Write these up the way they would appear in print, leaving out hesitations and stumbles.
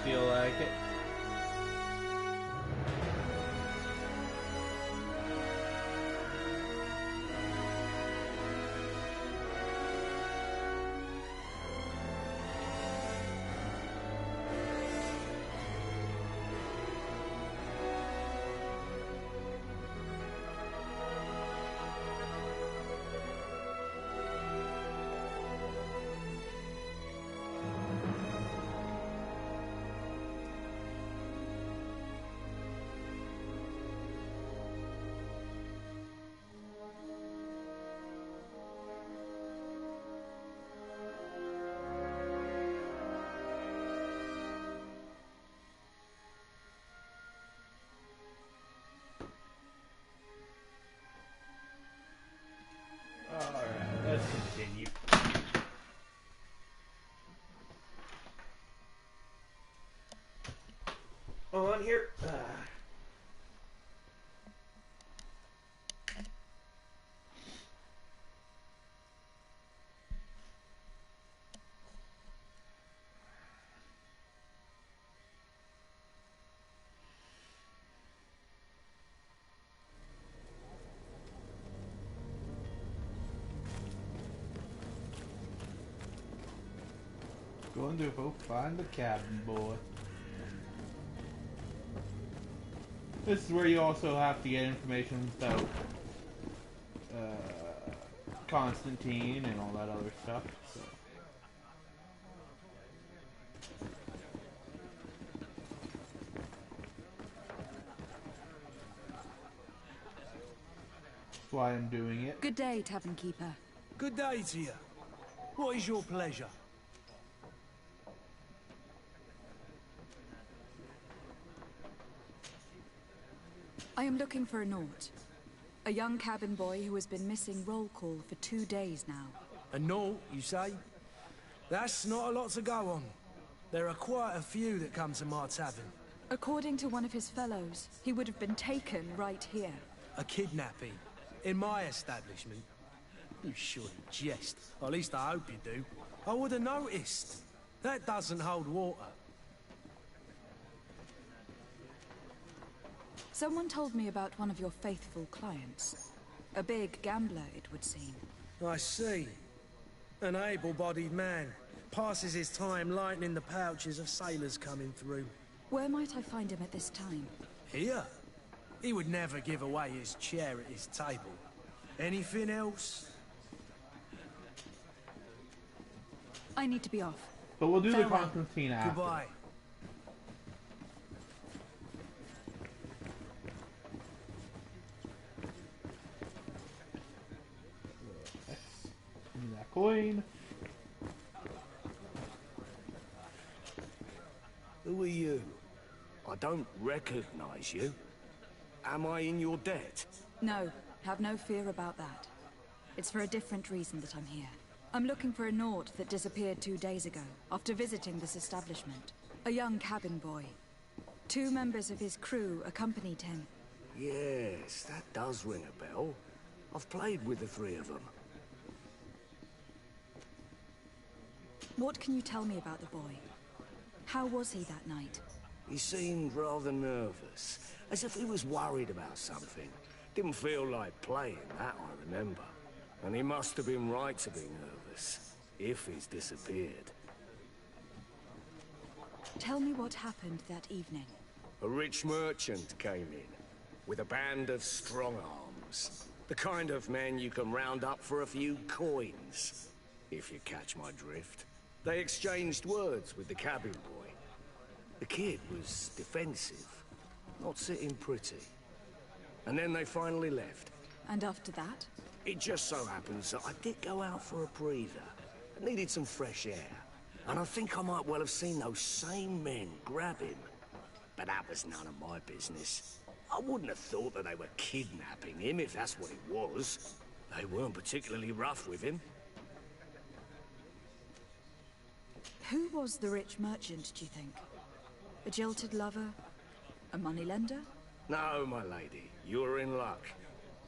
feel like it. Let's continue. On here. Going to go find the cabin boy. This is where you also have to get information about Constantine and all that other stuff. So. That's why I'm doing it. Good day, Tavern Keeper. Good day to you. What is your pleasure? I am looking for a Naut. A young cabin boy who has been missing roll call for 2 days now. A Naut, you say? That's not a lot to go on. There are quite a few that come to my tavern. According to one of his fellows, he would have been taken right here. A kidnapping? In my establishment? You surely jest. Or at least I hope you do. I would have noticed. That doesn't hold water. Someone told me about one of your faithful clients. A big gambler, it would seem. I see. An able-bodied man. Passes his time lightening the pouches of sailors coming through. Where might I find him at this time? Here? He would never give away his chair at his table. Anything else? I need to be off. But we'll do Farewell. the Constantine after. Goodbye. Give me that coin. Who are you? I don't recognize you. Am I in your debt? No, have no fear about that. It's for a different reason that I'm here. I'm looking for a Naut that disappeared 2 days ago, after visiting this establishment. A young cabin boy. 2 members of his crew accompanied him. Yes, that does ring a bell. I've played with the 3 of them. What can you tell me about the boy? How was he that night? He seemed rather nervous, as if he was worried about something. Didn't feel like playing, that I remember. And he must have been right to be nervous, if he's disappeared. Tell me what happened that evening. A rich merchant came in, with a band of strong arms. The kind of men you can round up for a few coins, if you catch my drift. They exchanged words with the cabin boy. The kid was defensive, not sitting pretty. And then they finally left. And after that? It just so happens that I did go out for a breather. I needed some fresh air. And I think I might well have seen those same men grab him. But that was none of my business. I wouldn't have thought that they were kidnapping him, if that's what it was. They weren't particularly rough with him. Who was the rich merchant, do you think? A jilted lover? A moneylender? No, my lady, you're in luck.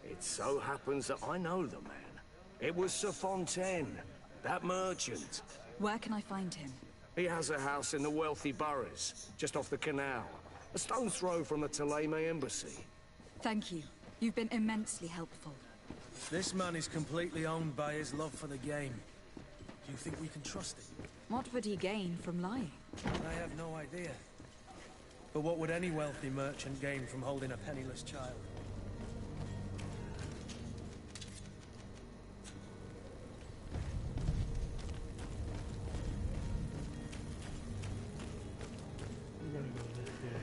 It so happens that I know the man. It was Sir Fontaine, that merchant. Where can I find him? He has a house in the wealthy boroughs, just off the canal. A stone's throw from the Thélème embassy. Thank you. You've been immensely helpful. This man is completely owned by his love for the game. Do you think we can trust him? What would he gain from lying? I have no idea. But what would any wealthy merchant gain from holding a penniless child? We're gonna go this way.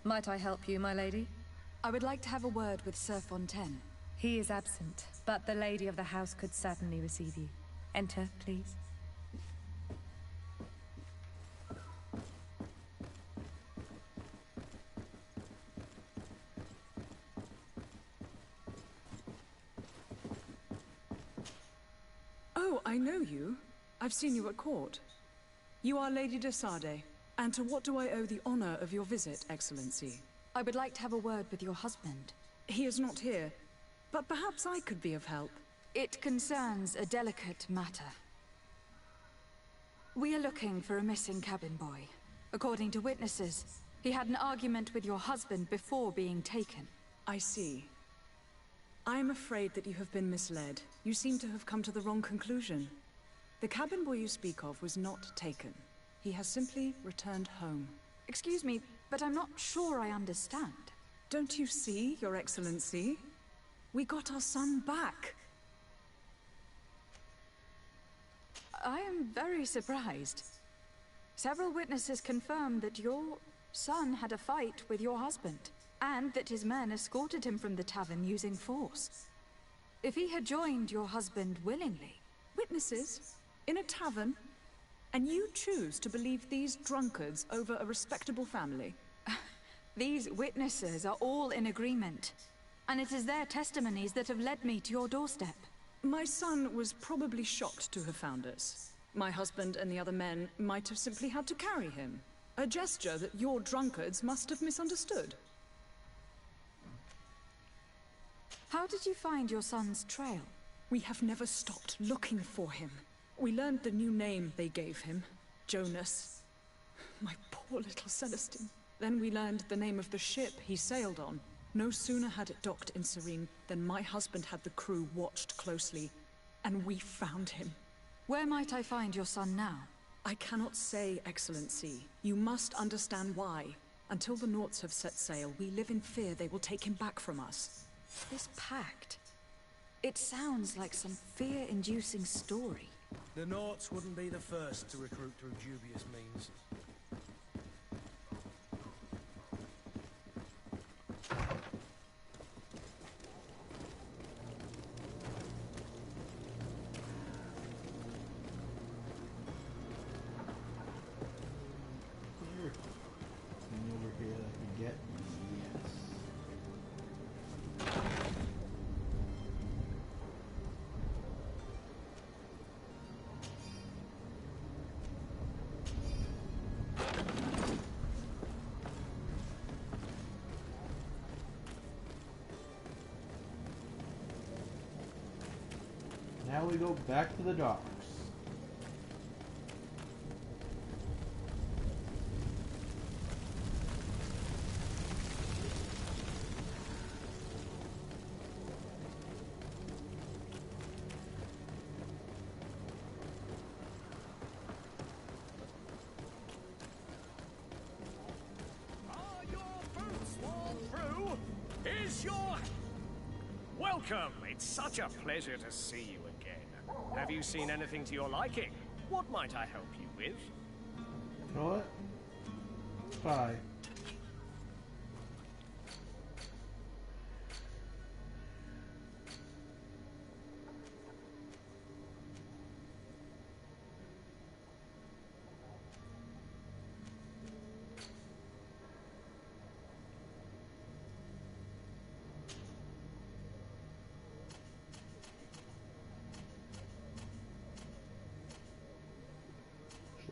Might I help you, my lady? I would like to have a word with Sir Fontaine. He is absent, but the lady of the house could certainly receive you. Enter, please. Oh, I know you. I've seen you at court. You are Lady de Sade. And to what do I owe the honor of your visit, Excellency? I would like to have a word with your husband. He is not here, but perhaps I could be of help. It concerns a delicate matter. We are looking for a missing cabin boy. According to witnesses, he had an argument with your husband before being taken. I see. I am afraid that you have been misled. You seem to have come to the wrong conclusion. The cabin boy you speak of was not taken. He has simply returned home. Excuse me, but I'm not sure I understand. Don't you see, Your Excellency? We got our son back. I am very surprised. Several witnesses confirmed that your son had a fight with your husband, and that his men escorted him from the tavern using force. If he had joined your husband willingly... Witnesses? In a tavern? And you choose to believe these drunkards over a respectable family? These witnesses are all in agreement, and it is their testimonies that have led me to your doorstep. My son was probably shocked to have found us. My husband and the other men might have simply had to carry him. A gesture that your drunkards must have misunderstood. How did you find your son's trail? We have never stopped looking for him. We learned the new name they gave him, Jonas. My poor little Celestine. Then we learned the name of the ship he sailed on. No sooner had it docked in Serene than my husband had the crew watched closely, and we found him. Where might I find your son now? I cannot say, Excellency. You must understand why. Until the Nauts have set sail, we live in fear they will take him back from us. This pact... it sounds like some fear-inducing story. The Nauts wouldn't be the first to recruit through dubious means. Anything over here that I can get? Yes. Now we go back to the docks. Are your boots worn through? Is your... Welcome! It's such a pleasure to see you again. Have you seen anything to your liking? What might I help you with? You know what? Bye.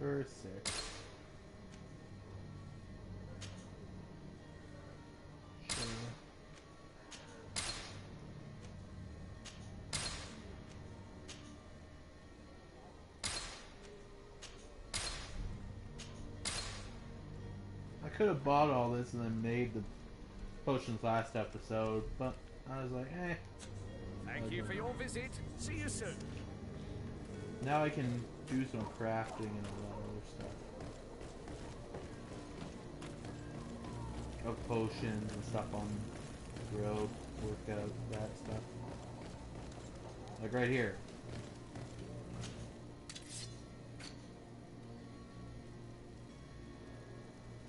For 6. Sure. I could have bought all this and then made the potions last episode, but I was like, eh. Thank you for your visit. See you soon. Now I can do some crafting and a lot of other stuff. Of potions and stuff on the road. Work out that stuff. Like right here.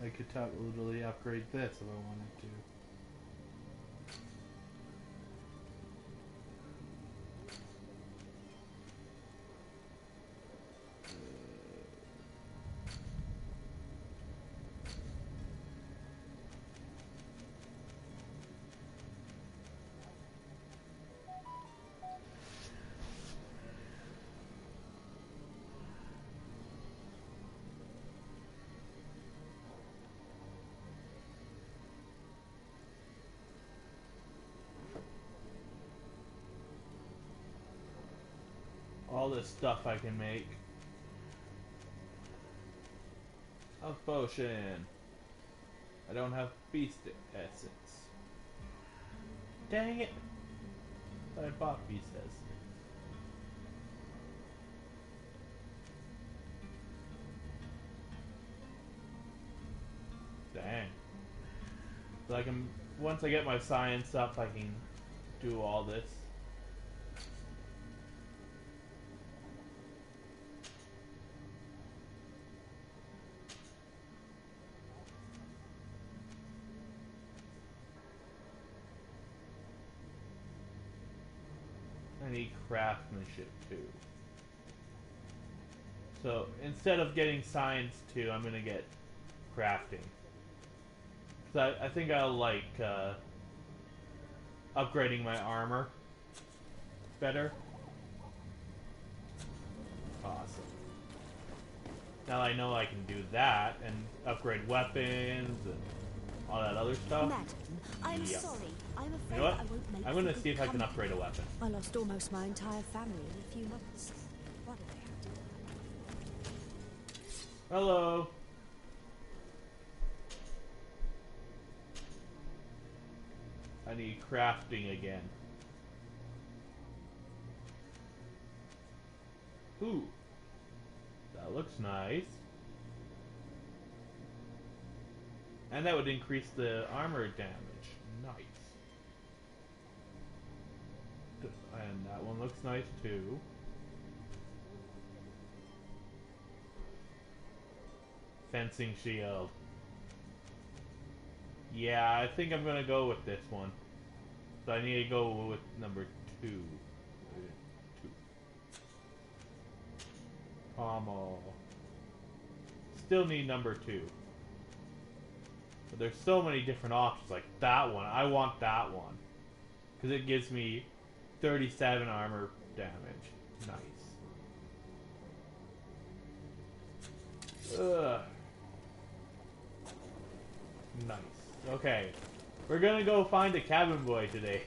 I could totally upgrade this if I wanted to. All this stuff I can make. A potion. I don't have beast essence. Dang it! But I bought beast essence. Dang. So I can, once I get my science up, I can do all this. I need craftsmanship too. So instead of getting science 2, I'm gonna get crafting. So I think I'll like upgrading my armor better. Awesome. Now I know I can do that and upgrade weapons and all that other stuff. Madam, I'm Yeah. sorry. I'm afraid You know what? I won't make I'm gonna for see if I can good upgrade a weapon. I lost almost my entire family in a few months. What did they have to do? Hello. I need crafting again. Ooh. That looks nice. And that would increase the armor damage. Nice. And that one looks nice too. Fencing shield. Yeah, I think I'm gonna go with this one. So I need to go with number 2. 2. Pommel. Still need number 2. But there's so many different options, like that one. I want that one. Because it gives me 37 armor damage. Nice. Ugh. Nice. Okay. We're gonna go find a cabin boy today.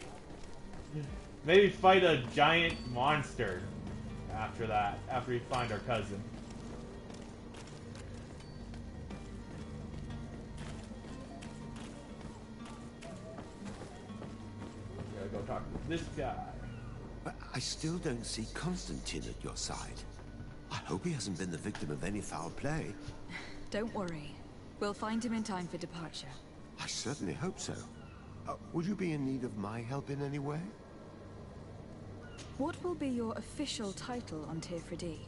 Maybe fight a giant monster after that, after we find our cousin. Gotta go talk to this guy. But I still don't see Constantine at your side. I hope he hasn't been the victim of any foul play. Don't worry. We'll find him in time for departure. I certainly hope so. Would you be in need of my help in any way? What will be your official title on Tifredi?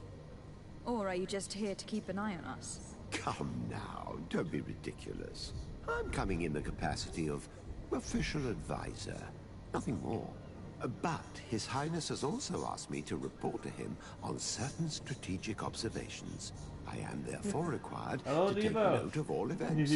Or are you just here to keep an eye on us? Come now, don't be ridiculous. I'm coming in the capacity of official advisor, nothing more. But His Highness has also asked me to report to him on certain strategic observations. I am therefore required to take note of all events,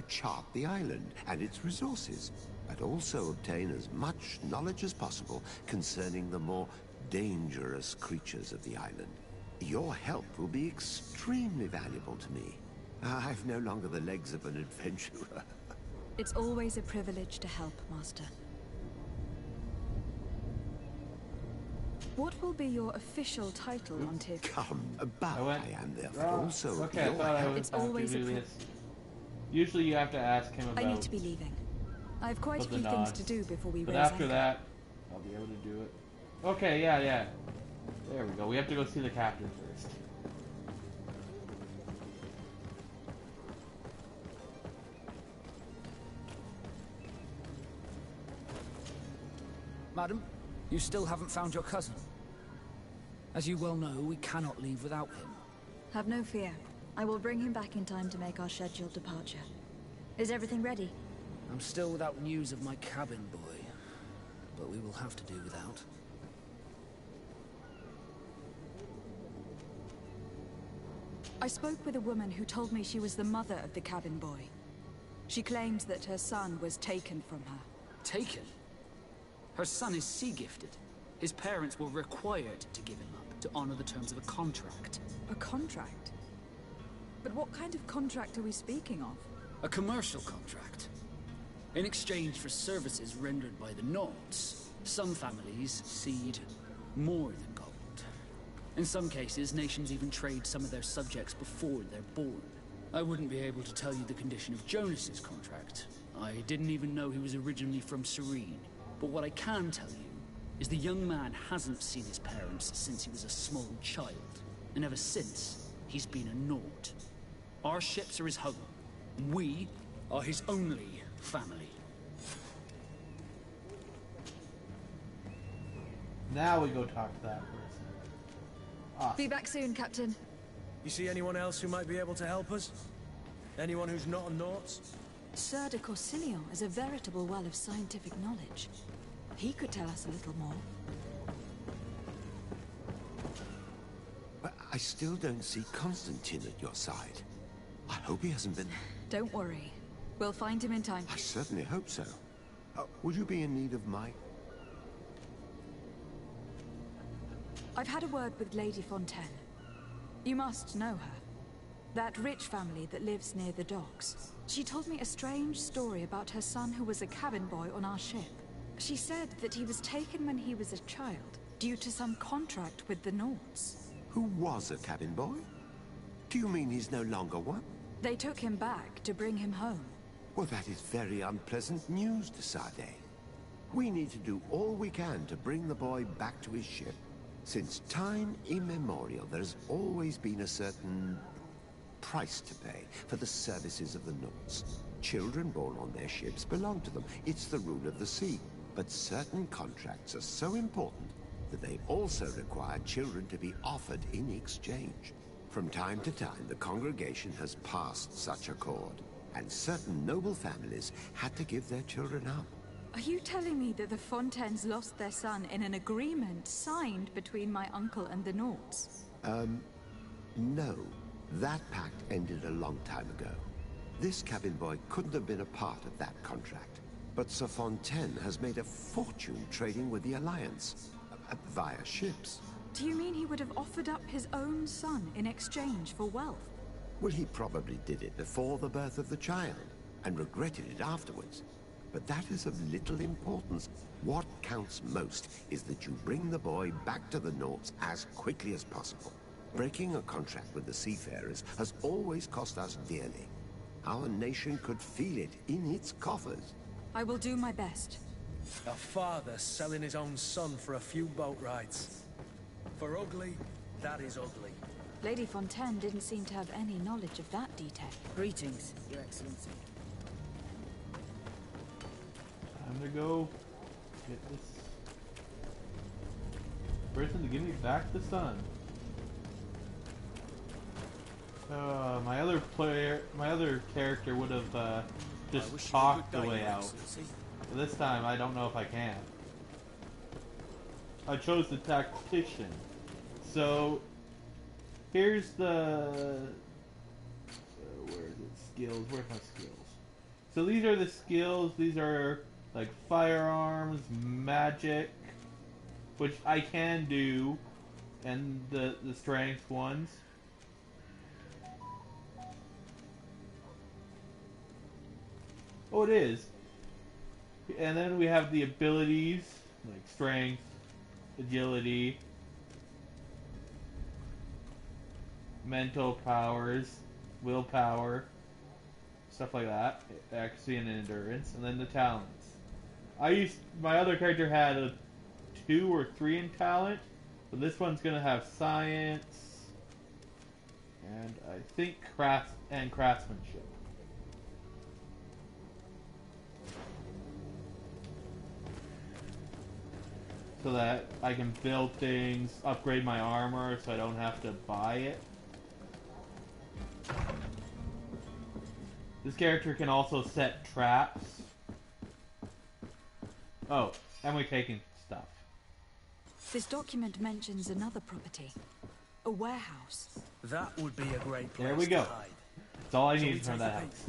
chart the island and its resources, but also obtain as much knowledge as possible concerning the more dangerous creatures of the island. Your help will be extremely valuable to me. I've no longer the legs of an adventurer. It's always a privilege to help, Master. What will be your official title on Tiff? Come, but I am therefore also okay, I your thought I help. would It's have always to a do pri- this. Usually you have to ask him about. I need to be leaving. I have quite a the few things nods. to do before we But raise after anchor. that, I'll be able to do it. Okay, yeah. There we go. We have to go see the captain first. Madam, you still haven't found your cousin. As you well know, we cannot leave without him. Have no fear. I will bring him back in time to make our scheduled departure. Is everything ready? I'm still without news of my cabin boy, but we will have to do without. I spoke with a woman who told me she was the mother of the cabin boy. She claims that her son was taken from her. Taken? Her son is sea-gifted. His parents were required to give him up to honor the terms of a contract. A contract? But what kind of contract are we speaking of? A commercial contract. In exchange for services rendered by the Nords, some families cede more than gold. In some cases, nations even trade some of their subjects before they're born. I wouldn't be able to tell you the condition of Jonas's contract. I didn't even know he was originally from Serene. But what I can tell you is the young man hasn't seen his parents since he was a small child. And ever since, he's been a Nord. Our ships are his home. We are his only family. Now we go talk to that person. Awesome. Be back soon, Captain. You see anyone else who might be able to help us? Anyone who's not a Naut? Sir de Corsilion is a veritable well of scientific knowledge. He could tell us a little more. But I still don't see Constantine at your side. I hope he hasn't been... Don't worry. We'll find him in time. I certainly hope so. Would you be in need of my... I've had a word with Lady Fontaine. You must know her. That rich family that lives near the docks. She told me a strange story about her son who was a cabin boy on our ship. She said that he was taken when he was a child, due to some contract with the Nords. Who was a cabin boy? Do you mean he's no longer one? They took him back to bring him home. Well, that is very unpleasant news, de Sade. We need to do all we can to bring the boy back to his ship. Since time immemorial, there's always been a certain price to pay for the services of the Nords. Children born on their ships belong to them. It's the rule of the sea. But certain contracts are so important that they also require children to be offered in exchange. From time to time, the congregation has passed such accord, and certain noble families had to give their children up. Are you telling me that the Fontaines lost their son in an agreement signed between my uncle and the Nords? No. That pact ended a long time ago. This cabin boy couldn't have been a part of that contract. But Sir Fontaine has made a fortune trading with the Alliance, via ships. Do you mean he would have offered up his own son in exchange for wealth? Well, he probably did it before the birth of the child, and regretted it afterwards. But that is of little importance. What counts most is that you bring the boy back to the Nords as quickly as possible. Breaking a contract with the seafarers has always cost us dearly. Our nation could feel it in its coffers. I will do my best. A father selling his own son for a few boat rides. For ugly, that is ugly. Lady Fontaine didn't seem to have any knowledge of that detail. Greetings, Your Excellency. Time to go get this person to give me back the sun. My other character would have just talked the way out. This time, I don't know if I can. I chose the tactician. So, here's the... where is it? Skills. Where's my skills? So these are the skills. These are like firearms, magic, which I can do. and the strength ones. Oh, it is. And then we have the abilities, like strength, agility, mental powers, willpower, stuff like that, accuracy and endurance, and then the talents. My other character had a 2 or 3 in talent, but this one's gonna have science, and I think craftsmanship. So that I can build things, upgrade my armor so I don't have to buy it. This character can also set traps. Oh, and we're taking stuff. This document mentions another property. A warehouse. That would be a great place There we go. to hide. That's all I Shall we need from take that a house.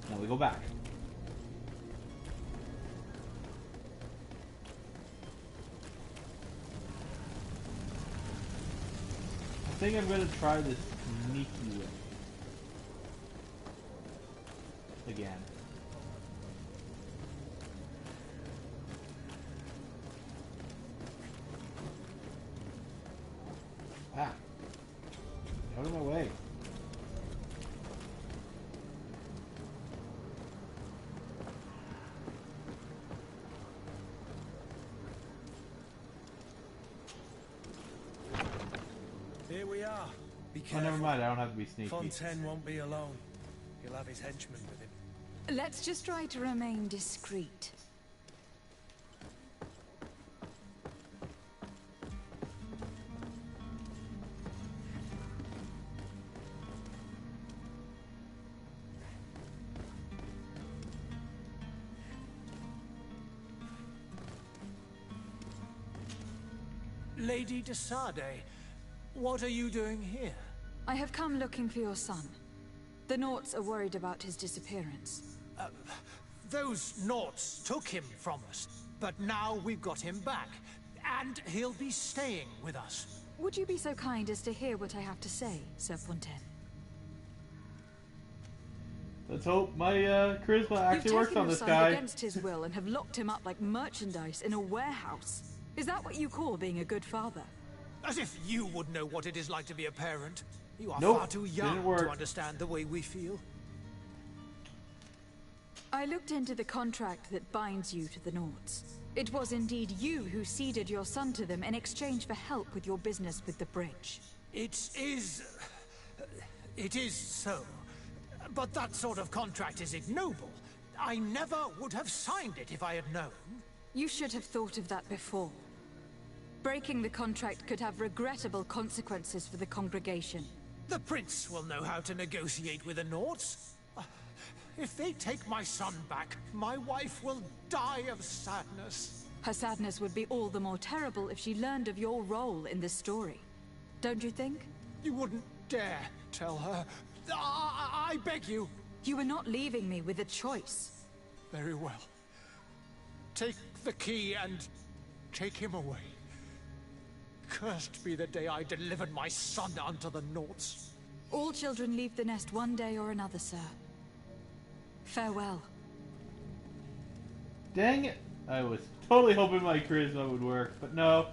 Now we go back. I think I'm gonna try this sneaky way. Again. Ah. Out of my way. Here we are. Be Oh, careful. never mind. I don't have to be sneaky. Fontaine won't be alone. He'll have his henchmen with him. Let's just try to remain discreet. Lady de Sade, what are you doing here? I have come looking for your son. The Naughts are worried about his disappearance. Those Naughts took him from us, but now we've got him back, and he'll be staying with us. Would you be so kind as to hear what I have to say, Sir Fontaine? Let's hope my charisma actually You've works taken on your this son guy. against his will and have locked him up like merchandise in a warehouse. Is that what you call being a good father? As if you would know what it is like to be a parent. You are Nope, far too didn't young work. to understand the way we feel. I looked into the contract that binds you to the Naughts. It was indeed you who ceded your son to them in exchange for help with your business with the bridge. It is so. But that sort of contract is ignoble. I never would have signed it if I had known. You should have thought of that before. Breaking the contract could have regrettable consequences for the congregation. The prince will know how to negotiate with the Naughts. If they take my son back, my wife will die of sadness. Her sadness would be all the more terrible if she learned of your role in this story. Don't you think? You wouldn't dare tell her. I beg you. You were not leaving me with a choice. Very well. Take the key and take him away. Cursed be the day I delivered my son unto the Naughts. All children leave the nest one day or another, sir. Farewell. Dang it! I was totally hoping my charisma would work, but no.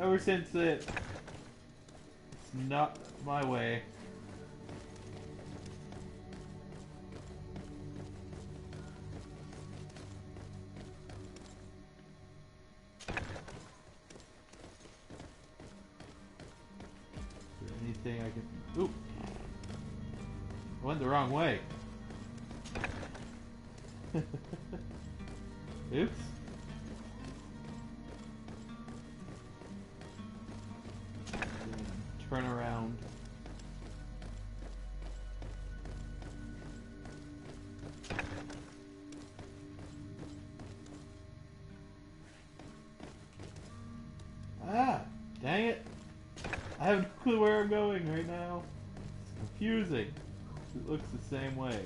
Ever since it's not my way. Is there anything I can... Ooh! I went the wrong way. Oops. Turn around. Ah, dang it. I have no clue where I'm going right now. It's confusing. It looks the same way.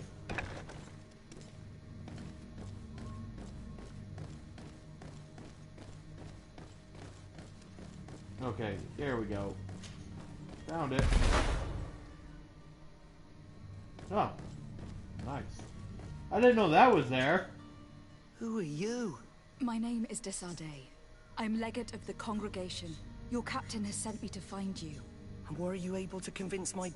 Okay, there we go. Found it. Oh, nice. I didn't know that was there. Who are you? My name is Desade. I'm legate of the congregation. Your captain has sent me to find you. And were you able to convince my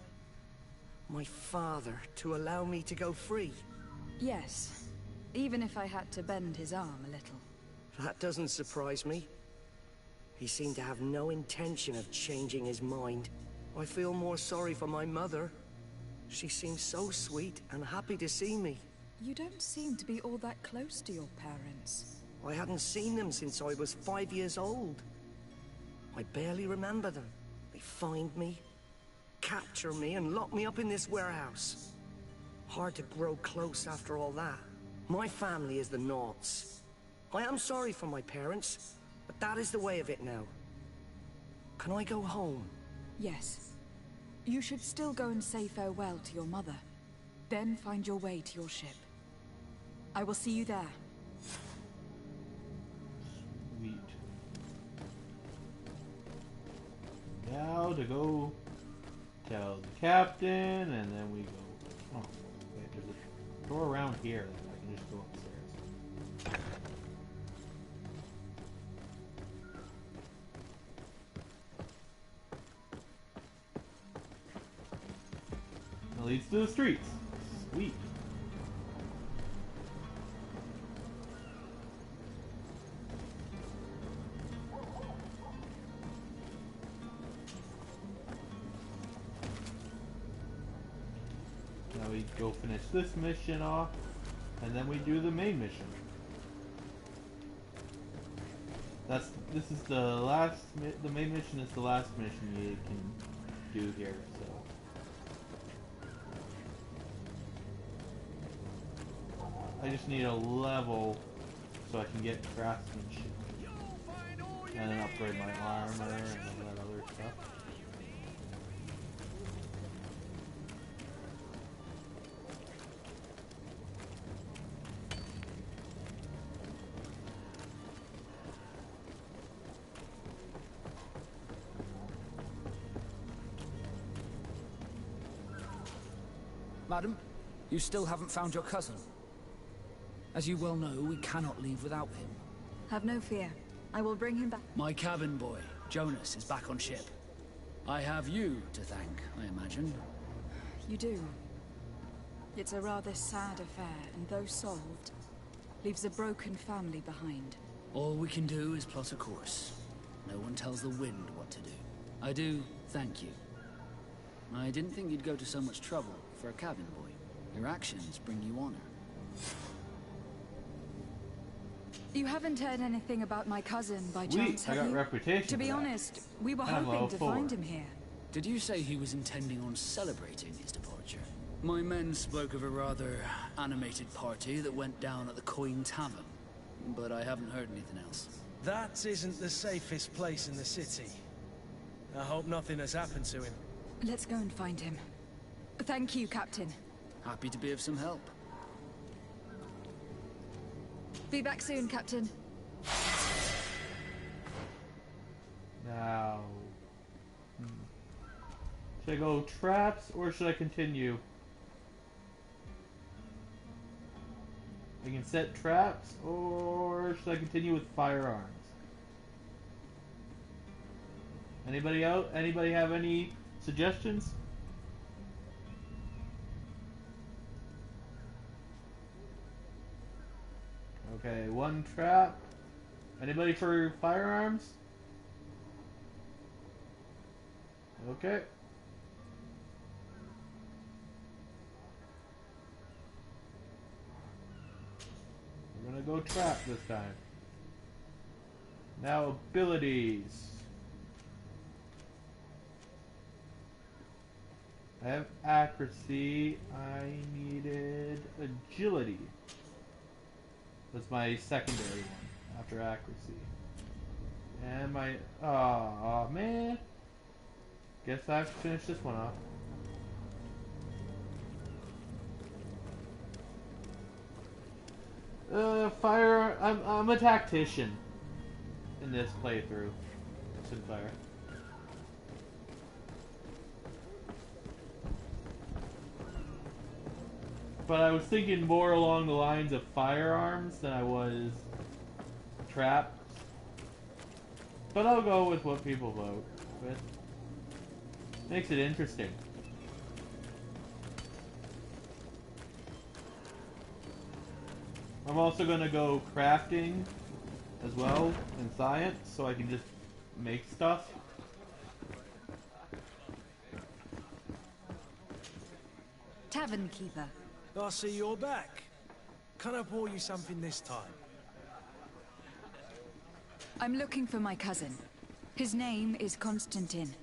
father to allow me to go free? Yes, even if I had to bend his arm a little. That doesn't surprise me. He seemed to have no intention of changing his mind. I feel more sorry for my mother. She seems so sweet and happy to see me. You don't seem to be all that close to your parents. I hadn't seen them since I was 5 years old. I barely remember them. They find me, capture me, and lock me up in this warehouse. Hard to grow close after all that. My family is the Naughts. I am sorry for my parents, but that is the way of it now. Can I go home? Yes. You should still go and say farewell to your mother. Then find your way to your ship. I will see you there. Sweet. Now to go tell the captain, and then we go. Oh, wait, there's a door around here that I can just go upstairs. That leads to the streets. Sweet. Now we go finish this mission off, and then we do the main mission. This is the last. The main mission is the last mission you can do here. So I just need a level so I can get craftsmanship and then upgrade my armor and all that other stuff. Madam, you still haven't found your cousin. As you well know, we cannot leave without him. Have no fear. I will bring him back. My cabin boy, Jonas, is back on ship. I have you to thank, I imagine. You do. It's a rather sad affair, and though solved, leaves a broken family behind. All we can do is plot a course. No one tells the wind what to do. I do thank you. I didn't think you'd go to so much trouble for a cabin boy. Your actions bring you honor. You haven't heard anything about my cousin by chance, I have got you? reputation. To be honest, we were hoping to find him here. Did you say he was intending on celebrating his departure? My men spoke of a rather animated party that went down at the Coin Tavern, but I haven't heard anything else. That isn't the safest place in the city. I hope nothing has happened to him. Let's go and find him. Thank you, Captain. Happy to be of some help. Be back soon, Captain. Now, should I go traps or should I continue? I can set traps or should I continue with firearms? Anybody out? Anybody have any suggestions? Okay, one trap. Anybody for firearms? Okay. We're gonna go trap this time. Now abilities. I have accuracy. I needed agility. That's my secondary one after accuracy. And my oh man. Guess I have to finish this one off. I'm a tactician in this playthrough. Fire. But I was thinking more along the lines of firearms than I was traps. But I'll go with what people vote with. Makes it interesting. I'm also going to go crafting as well in science, so I can just make stuff. Tavern keeper. I see you're back. Can I pour you something this time? I'm looking for my cousin. His name is Constantine.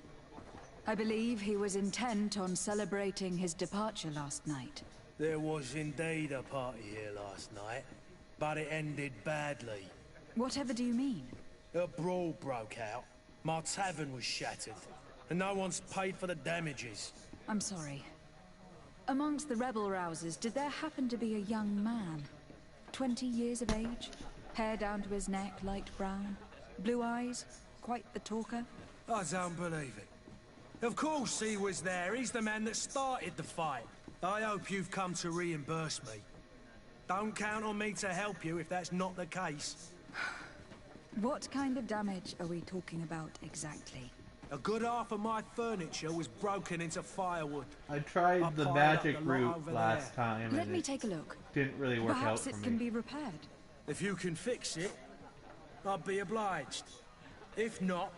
I believe he was intent on celebrating his departure last night. There was indeed a party here last night, but it ended badly. Whatever do you mean? A brawl broke out. My tavern was shattered, and no one's paid for the damages. I'm sorry. Amongst the rebel rousers, did there happen to be a young man? 20 years of age? Hair down to his neck, light brown? Blue eyes? Quite the talker? I don't believe it. Of course he was there. He's the man that started the fight. I hope you've come to reimburse me. Don't count on me to help you if that's not the case. What kind of damage are we talking about exactly? A good half of my furniture was broken into firewood. I tried the magic route last time. Let me take a look. Didn't really work out for me. Perhaps it can be repaired. If you can fix it, I'd be obliged. If not,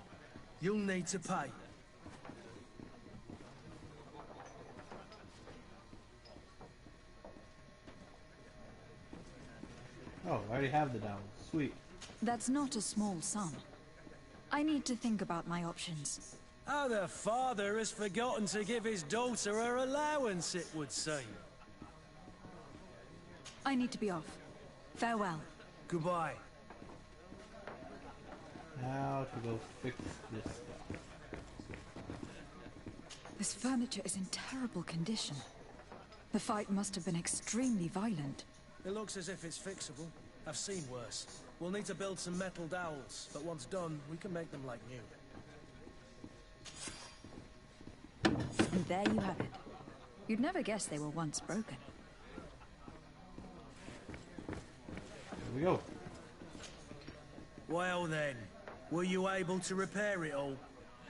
you'll need to pay. Oh, I already have the down. Sweet. That's not a small sum. I need to think about my options. Oh, the father has forgotten to give his daughter her allowance, it would seem. I need to be off. Farewell. Goodbye. Now to go fix this stuff. This furniture is in terrible condition. The fight must have been extremely violent. It looks as if it's fixable. I've seen worse. We'll need to build some metal dowels, but once done, we can make them like new. And there you have it. You'd never guess they were once broken. Here we go. Well then, were you able to repair it all?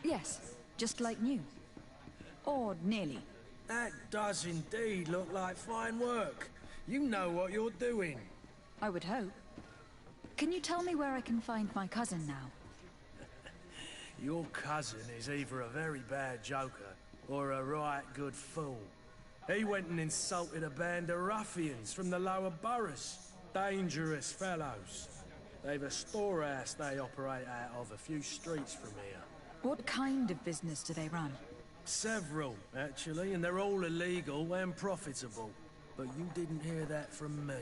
Yes, just like new. Or nearly. That does indeed look like fine work. You know what you're doing. I would hope. Can you tell me where I can find my cousin now? Your cousin is either a very bad joker or a right good fool. He went and insulted a band of ruffians from the lower boroughs. Dangerous fellows. They've a storehouse they operate out of a few streets from here. What kind of business do they run? Several, actually, and they're all illegal and profitable. But you didn't hear that from me.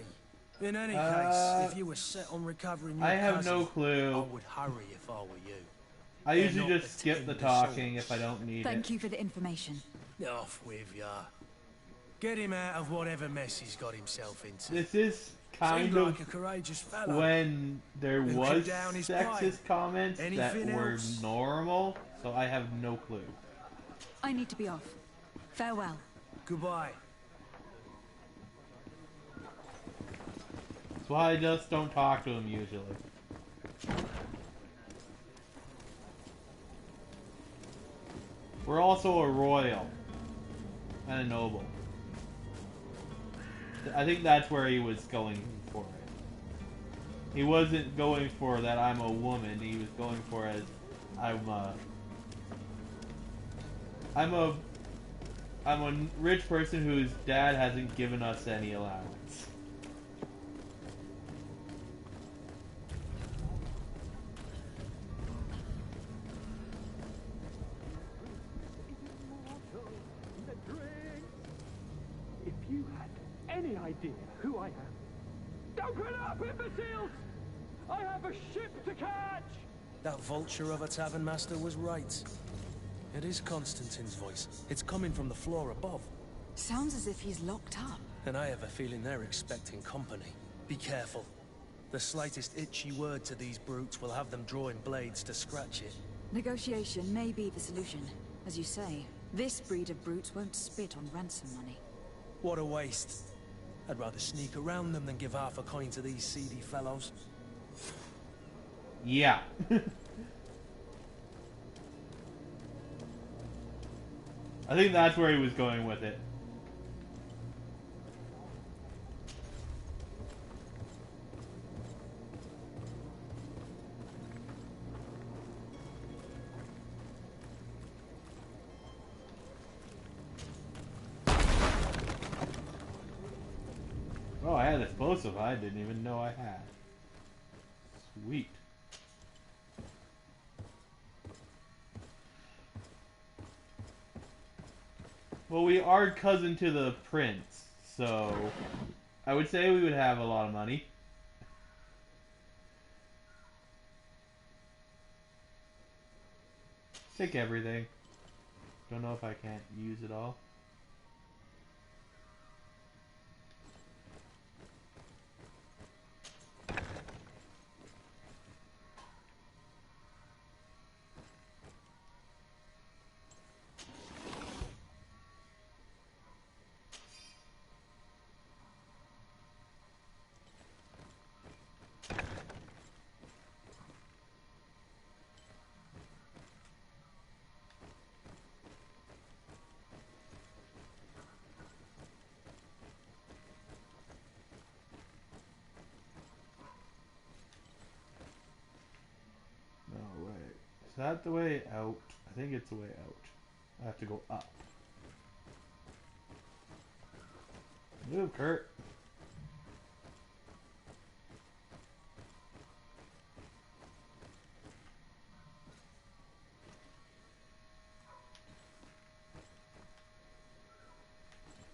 In any case, if you were set on recovering your I have cousin, no clue. I would hurry if I were you. I usually just skip the talking if I don't need it. Thank you for the information. Off with ya. Get him out of whatever mess he's got himself into. This is kind Seemed of like a courageous fellow. when there Who was could down his sexist pride. comments that Anything were else? normal, so I have no clue. I need to be off. Farewell. Goodbye. That's why I just don't talk to him usually. We're also a royal and a noble. I think that's where he was going for it. He wasn't going for that I'm a woman. He was going for as I'm a rich person whose dad hasn't given us any allowance. If you had any idea who I am. Don't get up, imbeciles! I have a ship to catch! That vulture of a tavern master was right. It is Constantine's voice. It's coming from the floor above. Sounds as if he's locked up. And I have a feeling they're expecting company. Be careful. The slightest itchy word to these brutes will have them drawing blades to scratch it. Negotiation may be the solution. As you say, this breed of brutes won't spit on ransom money. What a waste. I'd rather sneak around them than give half a coin to these seedy fellows. Yeah. I think that's where he was going with it. Oh, I had explosive I didn't even know I had. Sweet. Well, we are cousin to the prince, so I would say we would have a lot of money. Take everything. Don't know if I can't use it all. No way. Is that the way out? I think it's the way out. I have to go up. Move, Kurt.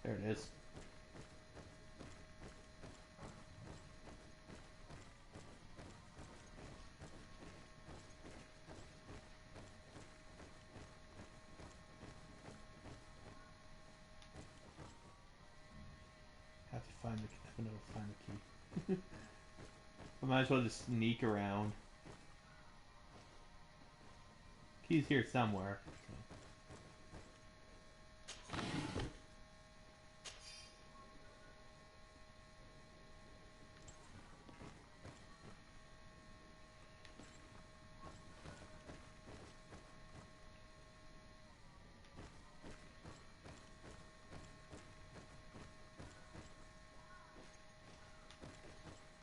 There it is. Have to find the key. I don't know, find the key. I might as well just sneak around. Key's here somewhere. So.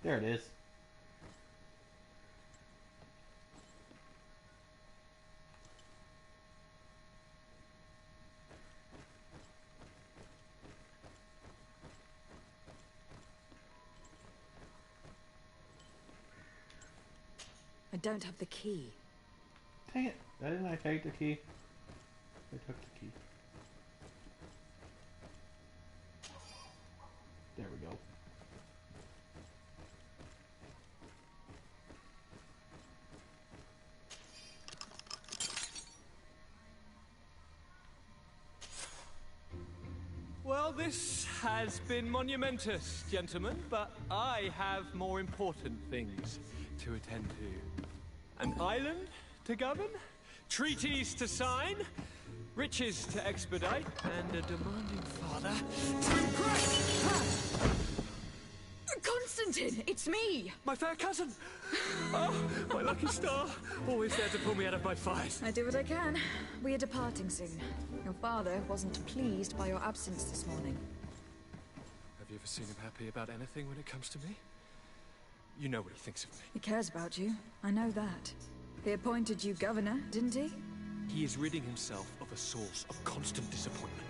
There it is. I don't have the key. Dang it. Didn't I take the key? I took the key. There we go. Well, this has been monumentous, gentlemen, but I have more important things to attend to. An island to govern, treaties to sign, riches to expedite, and a demanding father to impress! Constantine, it's me! My fair cousin! Oh, my lucky star, always there to pull me out of my fight. I do what I can. We are departing soon. Your father wasn't pleased by your absence this morning. Have you ever seen him happy about anything when it comes to me? You know what he thinks of me. He cares about you. I know that. He appointed you governor, didn't he? He is ridding himself of a source of constant disappointment.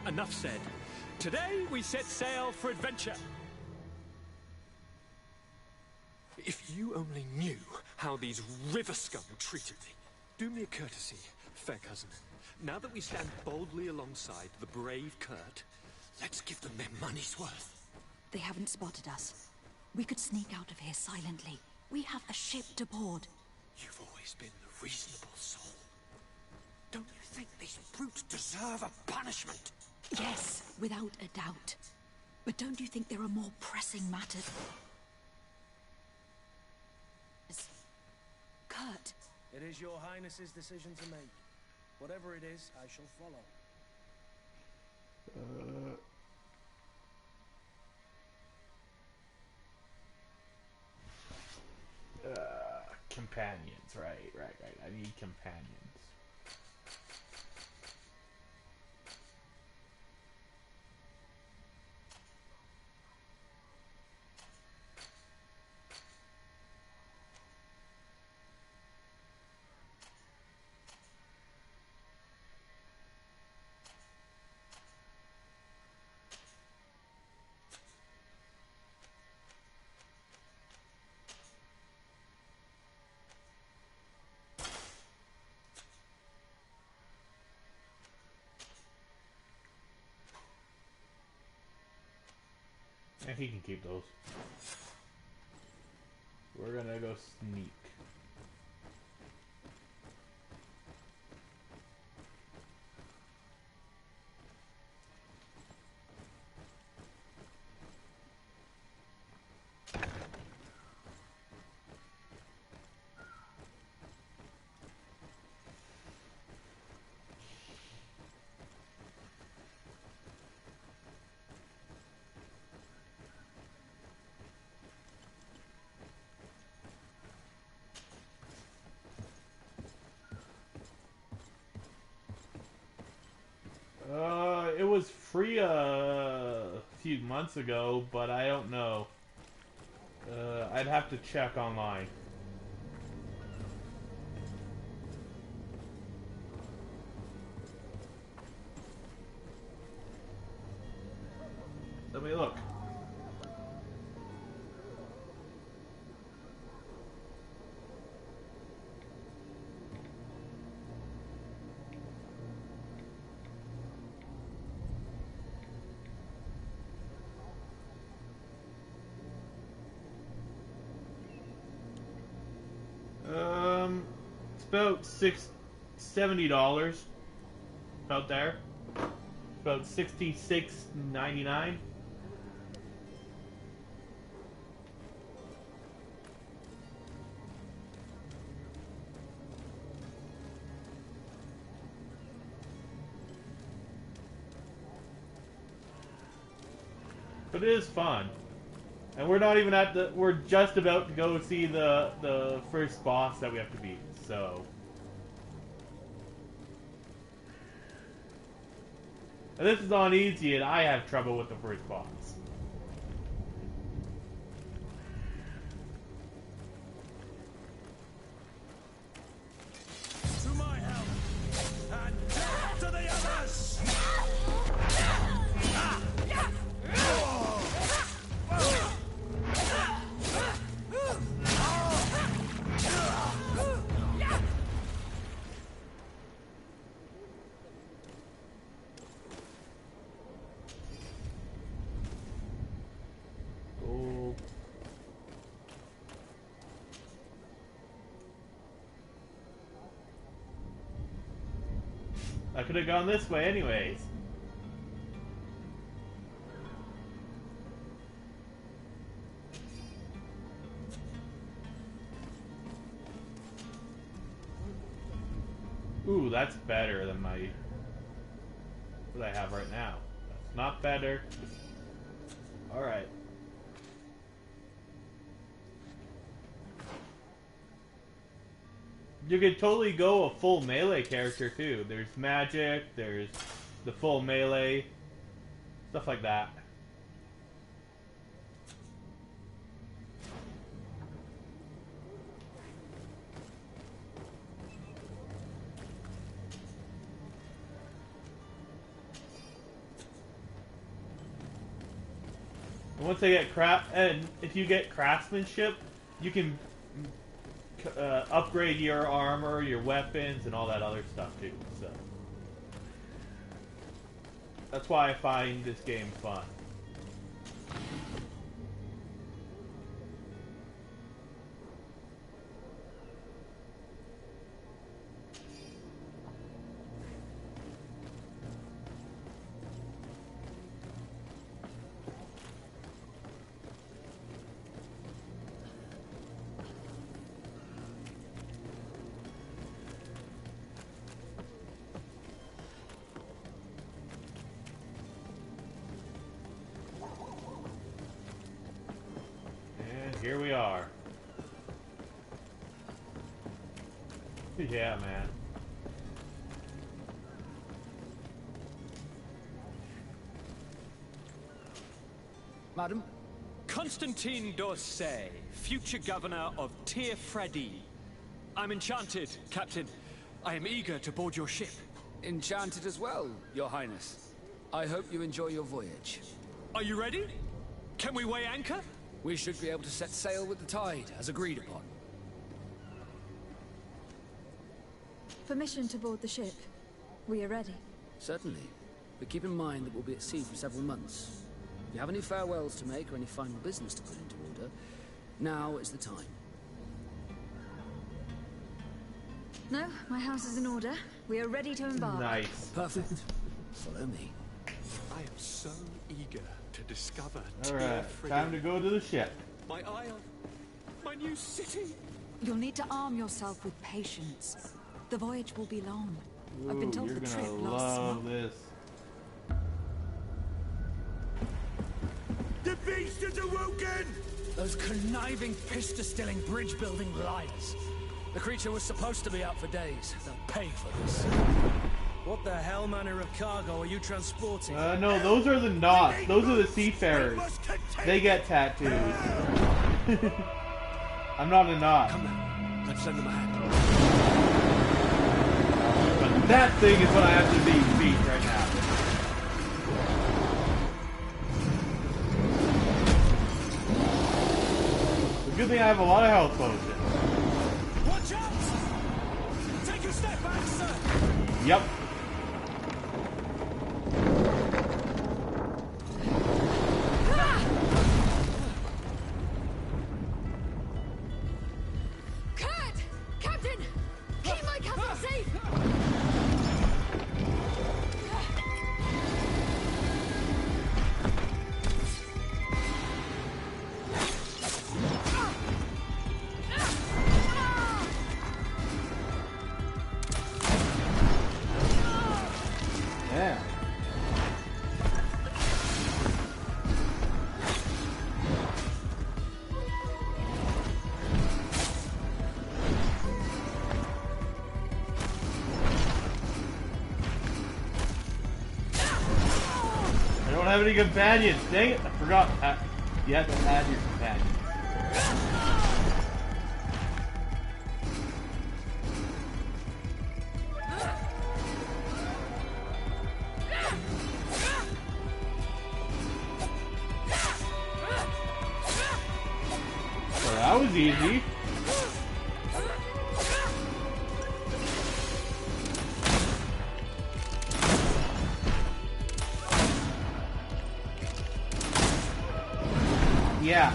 Enough said. Today we set sail for adventure. If you only knew how these river scum treated me. Do me a courtesy, fair cousin. Now that we stand boldly alongside the brave Kurt, let's give them their money's worth. They haven't spotted us. We could sneak out of here silently. We have a ship to board. You've always been the reasonable soul. Don't you think these brutes deserve a punishment? Yes, without a doubt. But don't you think there are more pressing matters? Kurt. It is your Highness's decision to make. Whatever it is, I shall follow. Companions, right. I need companions. And he can keep those. We're gonna go sneak. It was free a few months ago, but I don't know. I'd have to check online. Let me look. It's about $70. About there. About $66.99. But it is fun. And we're not even at the... We're just about to go see the first boss that we have to beat, so... And this is on easy, and I have trouble with the first boss. To my help, and death to the others! I could have gone this way anyways. Ooh, that's better than my... what I have right now. That's not better. Alright. You could totally go a full melee character too. There's magic, there's the full melee, stuff like that. And once I get and if you get craftsmanship, you can upgrade your armor, your weapons, and all that other stuff too. So that's why I find this game fun. here we are. Yeah, man. Madam? Constantine d'Orsay, future governor of Tir Fredi. I'm enchanted, Captain. I am eager to board your ship. Enchanted as well, Your Highness. I hope you enjoy your voyage. Are you ready? Can we weigh anchor? We should be able to set sail with the tide, as agreed upon. Permission to board the ship. We are ready. Certainly. But keep in mind that we'll be at sea for several months. If you have any farewells to make or any final business to put into order, now is the time. No, my house is in order. We are ready to embark. Nice. Perfect. Follow me. I am so eager to discover Alright, Tir time to Fredi. go to the ship. My isle. My new city. You'll need to arm yourself with patience. The voyage will be long. I've been Ooh, told you're the gonna trip lasts love months. this. The beast is awoken! Those conniving, pista-stilling, bridge-building liars. The creature was supposed to be out for days. They'll pay for this. What the hell manner of cargo are you transporting? No, those are the knots. Those are the seafarers. They get tattoos. I'm not a knot. Come on, let's lend them a hand. But that thing is what I have to beat right now. The good thing I have a lot of health potions. Watch out! Take a step back, sir! Yep. Kurt! Captain! Keep my cousin safe! Yeah. I don't have any companions. Dang it! I forgot. You have to add your companion. Well, that was easy. Yeah,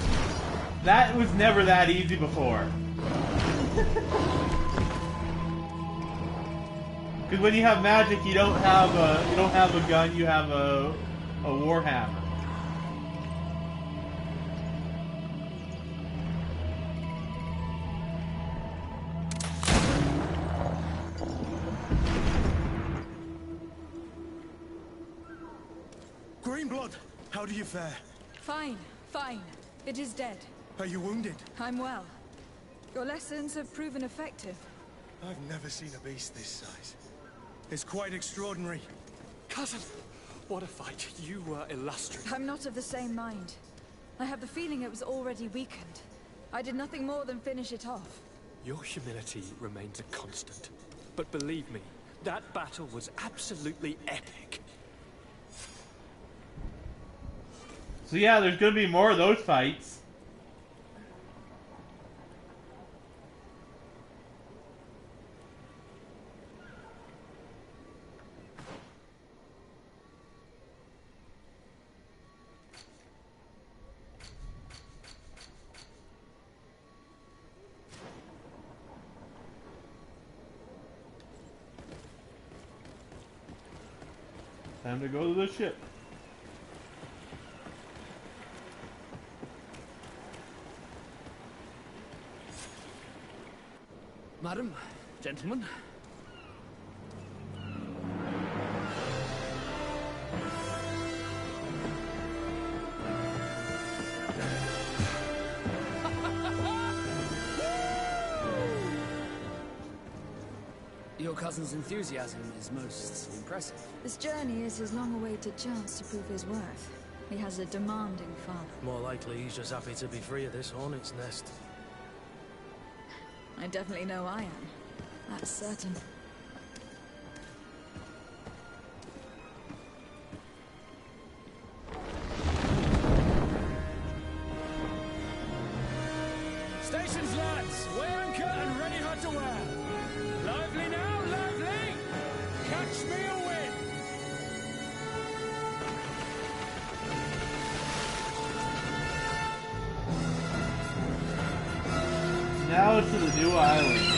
that was never that easy before. Because when you have magic, you don't have a gun. You have a warhammer. Greenblood, how do you fare? Fine, fine. It is dead. Are you wounded? I'm well. Your lessons have proven effective. I've never seen a beast this size. It's quite extraordinary. Cousin, what a fight. You were illustrious. I'm not of the same mind. I have the feeling it was already weakened. I did nothing more than finish it off. Your humility remains a constant. But believe me, that battle was absolutely epic. So yeah, there's gonna be more of those fights. Time to go to the ship. Madam, gentlemen. cousin's enthusiasm is most impressive. This journey is his long-awaited chance to prove his worth. He has a demanding father. More likely he's just happy to be free of this hornet's nest. I definitely know I am. That's certain. Stations, lads! Weigh anchor and ready her to wear. Lively now, lively! Catch me a wind! Now to the new island.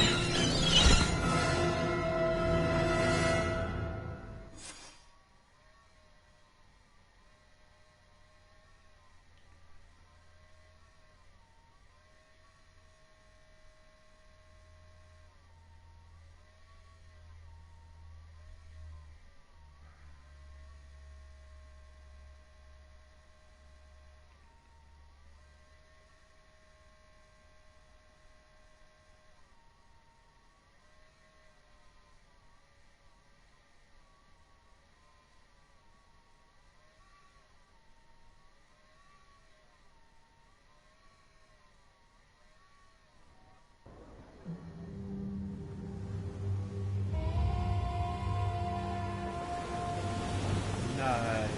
Nice.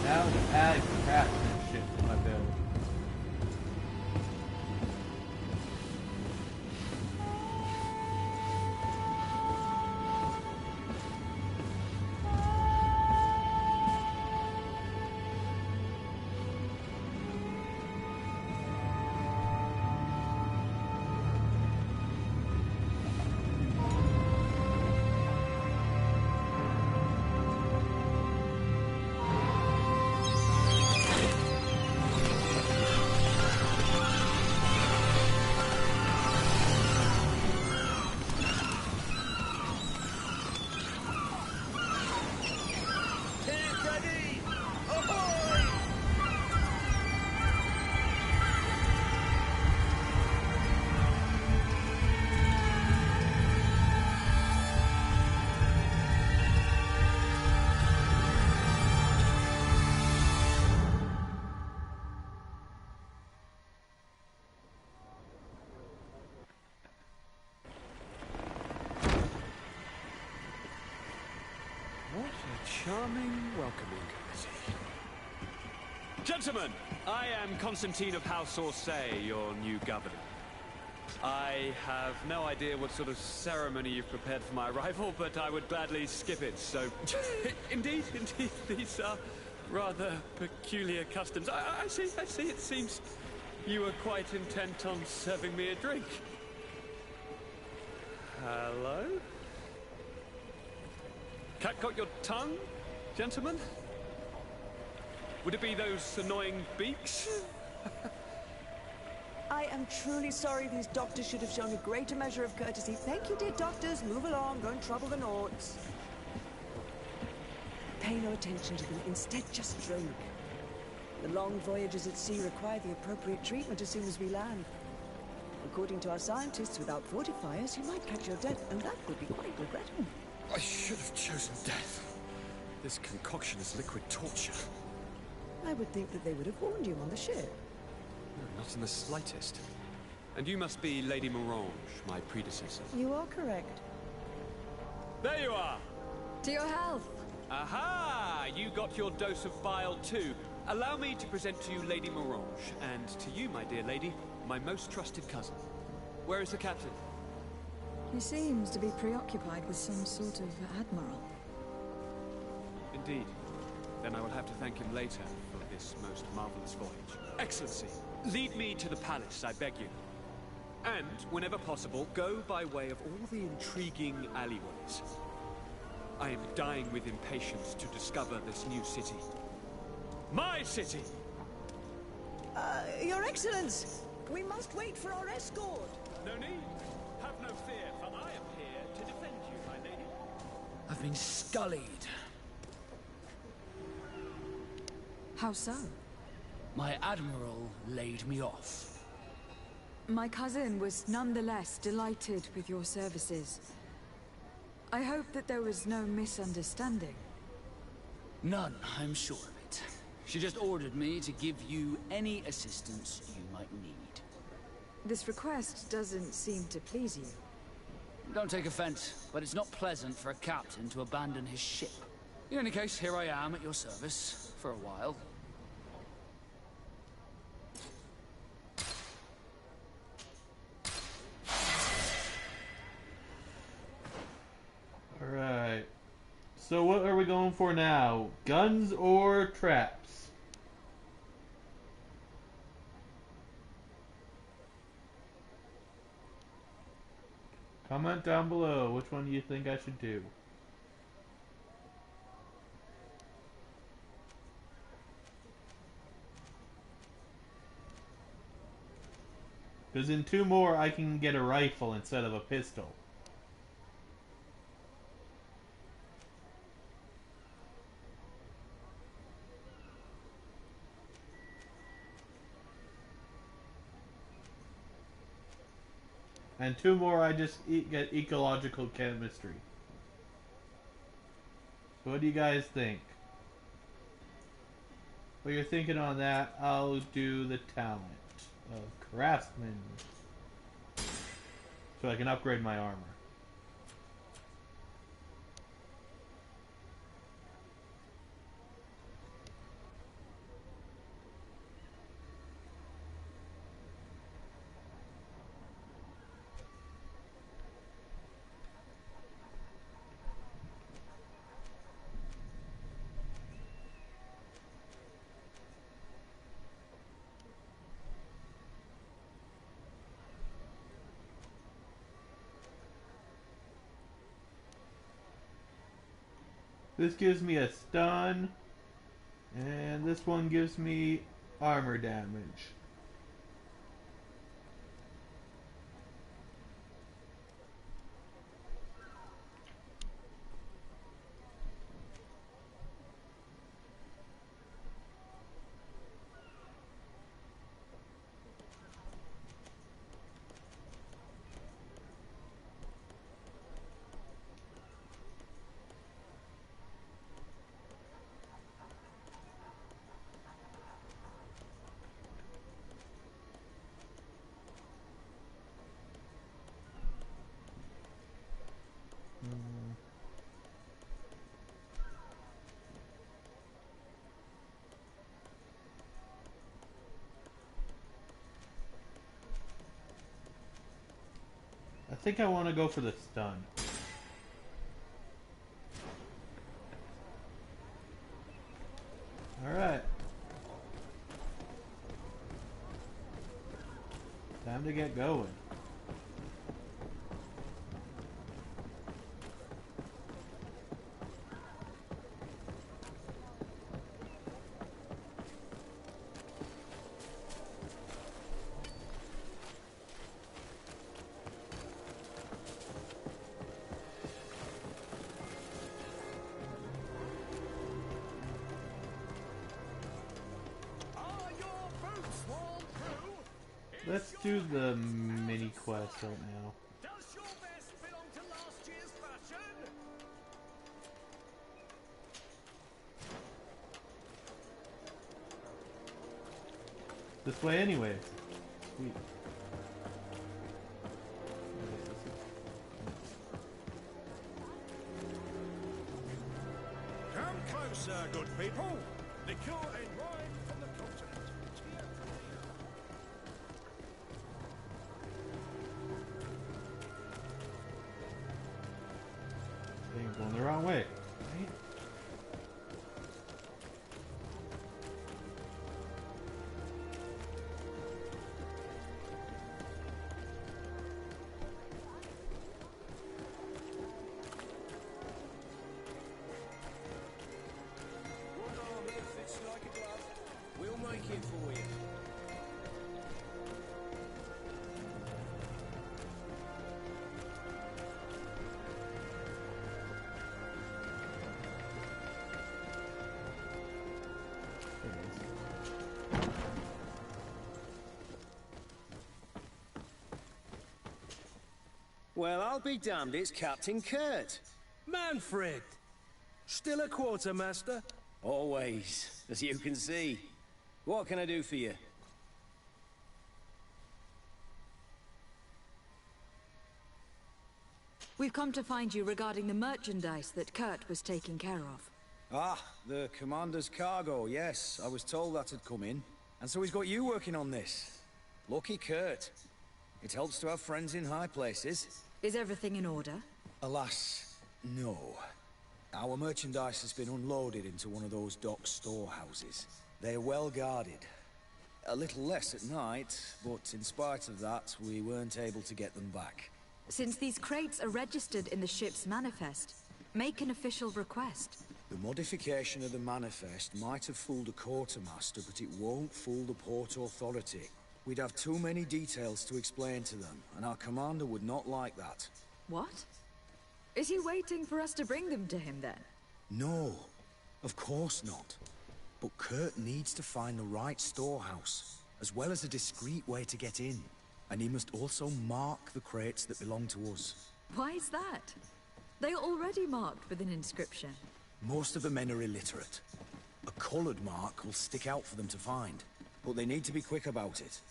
Now to add craftsmanship to my build. Charming welcoming committee. Gentlemen, I am Constantine of House Orsay, your new governor. I have no idea what sort of ceremony you've prepared for my arrival, but I would gladly skip it, so... Indeed, these are rather peculiar customs. I see, it seems you were quite intent on serving me a drink. Hello? Cat got your tongue, gentlemen? Would it be those annoying beaks? I am truly sorry. These doctors should have shown a greater measure of courtesy. Thank you, dear doctors. Move along. Don't trouble the Nords. Pay no attention to them. Instead, just drink. The long voyages at sea require the appropriate treatment as soon as we land. According to our scientists, without fortifiers, you might catch your death, and that would be quite regrettable. I should have chosen death. This concoction is liquid torture. I would think that they would have warned you on the ship. No, not in the slightest. And you must be Lady Morange, my predecessor. You are correct. There you are! To your health! Aha! You got your dose of bile too. Allow me to present to you Lady Morange, and to you, my dear lady, my most trusted cousin. Where is the captain? He seems to be preoccupied with some sort of admiral. Indeed. Then I will have to thank him later for this most marvelous voyage. Excellency, lead me to the palace, I beg you. And, whenever possible, go by way of all the intriguing alleyways. I am dying with impatience to discover this new city. My city! Your Excellence! We must wait for our escort! No need. Have no fear, for I am here to defend you, my lady. I've been scullied. How so? My admiral laid me off. My cousin was nonetheless delighted with your services. I hope that there was no misunderstanding. None, I'm sure of it. She just ordered me to give you any assistance you might need. This request doesn't seem to please you. Don't take offense, but it's not pleasant for a captain to abandon his ship. In any case, here I am at your service, for a while. Alright. So what are we going for now? Guns or traps? Comment down below which one you think I should do. Because in 2 more I can get a rifle instead of a pistol. And 2 more I just get ecological chemistry. So what do you guys think? While you're thinking on that, I'll do the talent of craftsman. So I can upgrade my armor. This gives me a stun, and this one gives me armor damage. I think I want to go for the stun. Alright. Time to get going. Let's do the mini quest right now. Does your vest belong to last year's fashion? This way anyway. Sweet. Come closer, good people. Liquor and wine from the continent. I'm going the wrong way. Right? One arm here fits like a glove. We'll make it for you. Well, I'll be damned, it's Captain Kurt. Manfred! Still a quartermaster? Always, as you can see. What can I do for you? We've come to find you regarding the merchandise that Kurt was taking care of. Ah, the commander's cargo, yes. I was told that had come in. And so he's got you working on this. Lucky Kurt. It helps to have friends in high places. Is everything in order? Alas, no. Our merchandise has been unloaded into one of those dock storehouses. They're well guarded. A little less at night, but in spite of that, we weren't able to get them back. Since these crates are registered in the ship's manifest, make an official request. The modification of the manifest might have fooled a quartermaster, but it won't fool the Port Authority. We'd have too many details to explain to them, and our commander would not like that. What? Is he waiting for us to bring them to him, then? No, of course not. But Kurt needs to find the right storehouse, as well as a discreet way to get in. And he must also mark the crates that belong to us. Why is that? They are already marked with an inscription. Most of the men are illiterate. A colored mark will stick out for them to find, but they need to be quick about it.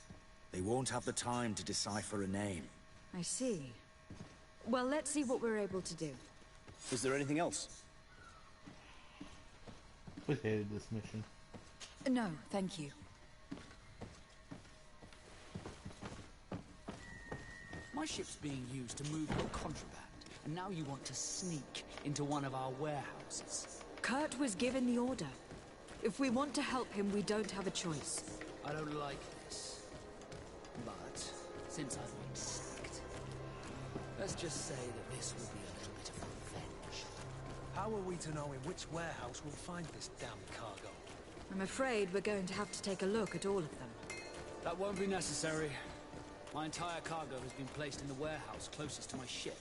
They won't have the time to decipher a name. I see. Well, let's see what we're able to do. Is there anything else? We hated this mission. No, thank you. My ship's being used to move your contraband, and now you want to sneak into one of our warehouses. Kurt was given the order. If we want to help him, we don't have a choice. I don't like this. But since I've been sacked, let's just say that this will be a little bit of revenge. How are we to know in which warehouse we'll find this damn cargo? I'm afraid we're going to have to take a look at all of them. That won't be necessary. My entire cargo has been placed in the warehouse closest to my ship.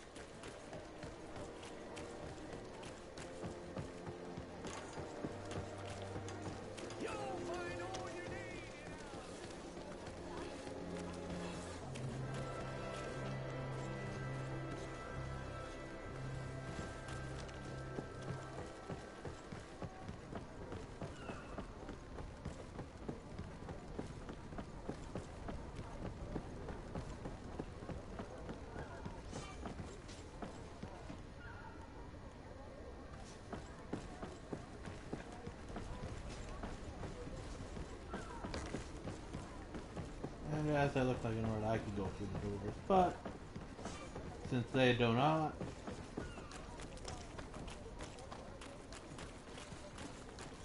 And as I look like an order, I could go through the doors, but since they do not,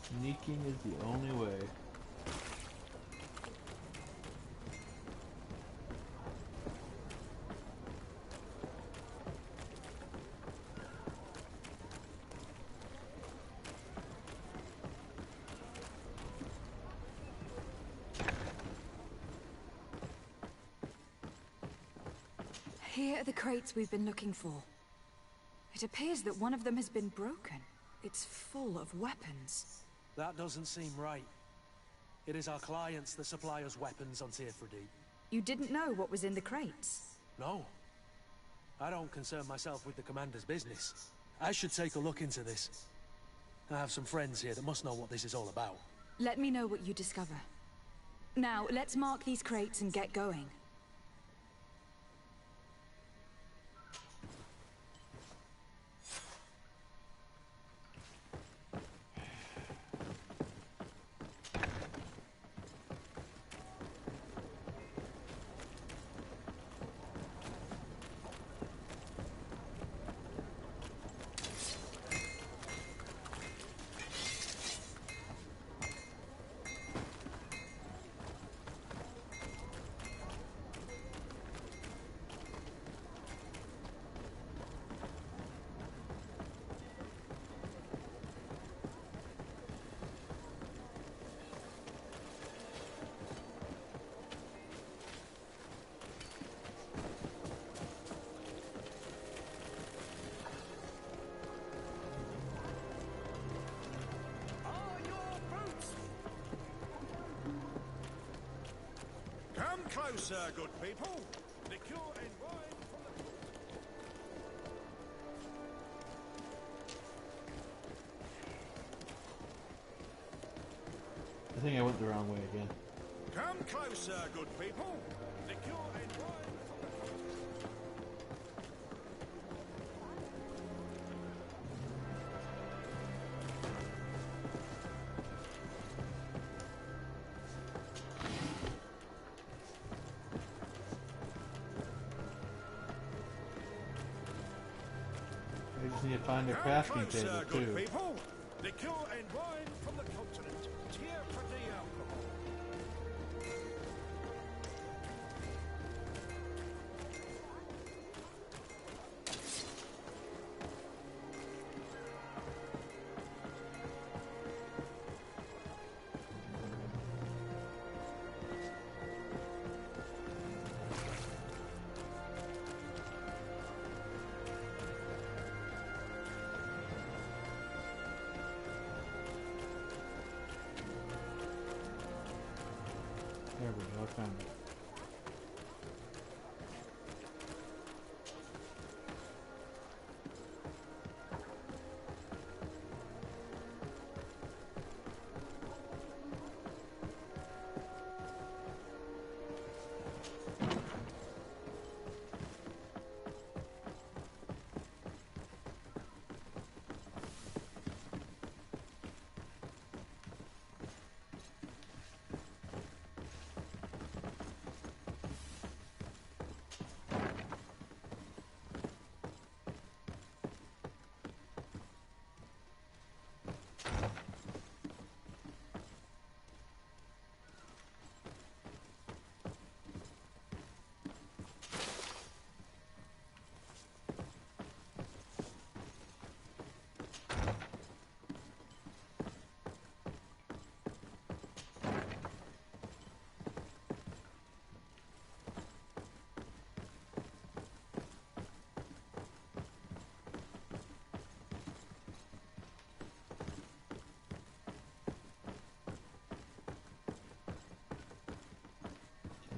sneaking is the only way. Here are the crates we've been looking for. It appears that one of them has been broken. It's full of weapons. That doesn't seem right. It is our clients that supply us weapons on Tearfredy. You didn't know what was in the crates? No. I don't concern myself with the commander's business. I should take a look into this. I have some friends here that must know what this is all about. Let me know what you discover. Now, let's mark these crates and get going. Come closer, good people. Liqueur and wine from the... I think I went the wrong way again. Come closer, good people. Liquor and wine from the I just need to find a crafting table good too. people. Liquor and wine from the continent. Here for the alcohol. There we go, I found it.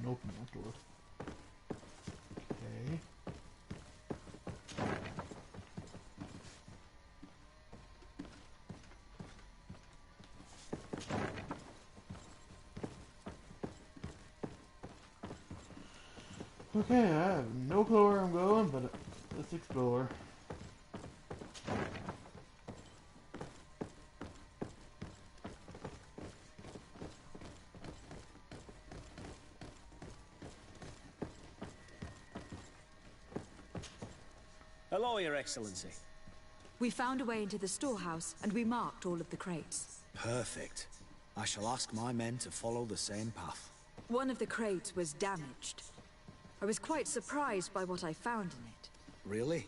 Can't open that door. Okay. Okay, I have no clue where I'm going, but let's explore. Hello, Your Excellency. We found a way into the storehouse, and we marked all of the crates. Perfect. I shall ask my men to follow the same path. One of the crates was damaged. I was quite surprised by what I found in it. Really?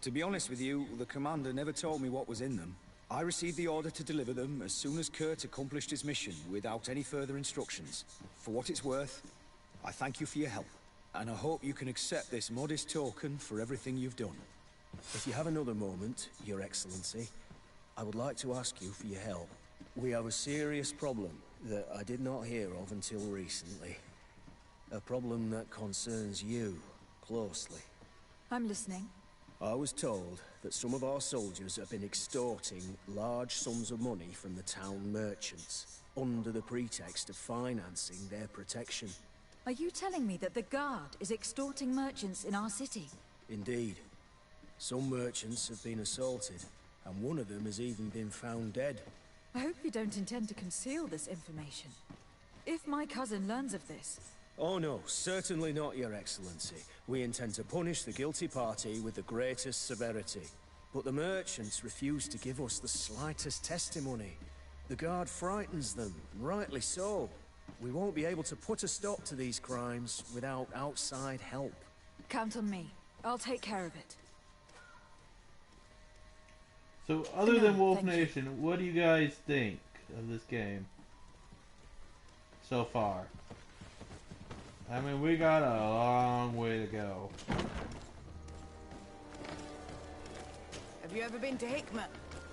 To be honest with you, the commander never told me what was in them. I received the order to deliver them as soon as Kurt accomplished his mission, without any further instructions. For what it's worth, I thank you for your help, and I hope you can accept this modest token for everything you've done. If you have another moment, Your Excellency, I would like to ask you for your help. We have a serious problem that I did not hear of until recently. A problem that concerns you closely. I'm listening. I was told that some of our soldiers have been extorting large sums of money from the town merchants, under the pretext of financing their protection. Are you telling me that the Guard is extorting merchants in our city? Indeed. Some merchants have been assaulted, and one of them has even been found dead. I hope you don't intend to conceal this information. If my cousin learns of this... Oh no, certainly not, Your Excellency. We intend to punish the guilty party with the greatest severity. But the merchants refuse to give us the slightest testimony. The Guard frightens them, rightly so. We won't be able to put a stop to these crimes without outside help. Count on me. I'll take care of it. So, other than Wolf Nation, what do you guys think of this game so far? I mean, we got a long way to go. Have you ever been to Hickman?